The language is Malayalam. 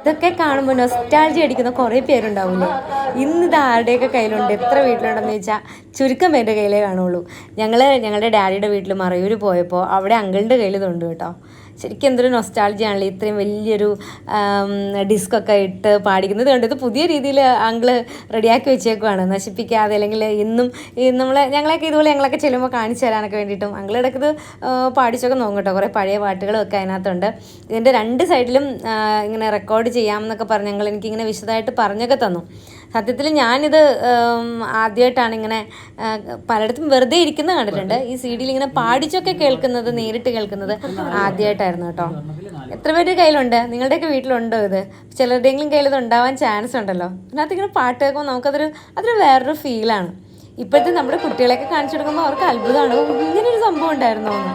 ഇതൊക്കെ കാണുമ്പോൾ നൊസ്റ്റാൾജി അടിക്കുന്ന കുറേ പേരുണ്ടാവില്ലേ. ഇന്നിത് ആരുടെയൊക്കെ കയ്യിലുണ്ട്, എത്ര വീട്ടിലുണ്ടെന്ന് ചോദിച്ചാൽ ചുരുക്കം പേരുടെ കയ്യിലേ കാണുള്ളൂ. ഞങ്ങളുടെ ഡാഡിയുടെ വീട്ടിൽ മറയൂർ പോയപ്പോൾ അവിടെ അങ്കിളിൻ്റെ കയ്യിൽ ഇതുണ്ട് കേട്ടോ. ശരിക്കും എന്തൊരു നൊസ്റ്റാൾജി ആണല്ലോ, ഇത്രയും വലിയൊരു ഡിസ്കൊക്കെ ഇട്ട് പാടിക്കുന്നത് കണ്ട്. ഇത് പുതിയ രീതിയിൽ അങ്കിള് റെഡിയാക്കി വെച്ചേക്കുവാണ്, നശിപ്പിക്കാതെ. അല്ലെങ്കിൽ ഇന്നും ഞങ്ങളൊക്കെ ഇതുപോലെ ഞങ്ങളൊക്കെ ചെല്ലുമ്പോൾ കാണിച്ചു തരാനൊക്കെ വേണ്ടിയിട്ടും അങ്കിൾ ഇടയ്ക്കത് പാടിച്ചൊക്കെ നോക്കും കേട്ടോ. കുറേ പഴയ പാട്ടുകളൊക്കെ അതിനകത്തുണ്ട്. ഇതിൻ്റെ രണ്ട് സൈഡിലും ഇങ്ങനെ റെക്കോർഡ് ചെയ്യാമെന്നൊക്കെ പറഞ്ഞ് ഞങ്ങൾ എനിക്കിങ്ങനെ വിശദമായിട്ട് പറഞ്ഞൊക്കെ തന്നു. സത്യത്തിൽ ഞാനിത് ആദ്യമായിട്ടാണ് ഇങ്ങനെ പലയിടത്തും വെറുതെ ഇരിക്കുന്നത് കണ്ടിട്ടുണ്ട്. ഈ സി ഡിയിൽ ഇങ്ങനെ പാടിച്ചൊക്കെ കേൾക്കുന്നത്, നേരിട്ട് കേൾക്കുന്നത് ആദ്യമായിട്ടായിരുന്നു കേട്ടോ. എത്ര പേരുടെ കയ്യിലുണ്ട്? നിങ്ങളുടെയൊക്കെ വീട്ടിലുണ്ടോ ഇത്? ചിലരുടെയെങ്കിലും കയ്യിൽ ഇത് ഉണ്ടാവാൻ ചാൻസ് ഉണ്ടല്ലോ. അതിനകത്ത് ഇങ്ങനെ പാട്ട് കേൾക്കുമ്പോൾ അതൊരു വേറൊരു ഫീലാണ്. ഇപ്പോഴത്തെ നമ്മുടെ കുട്ടികളെയൊക്കെ കാണിച്ചു കൊടുക്കുമ്പോൾ അവർക്ക് അത്ഭുതമാണ്, ഇങ്ങനൊരു സംഭവം ഉണ്ടായിരുന്നോ എന്ന്.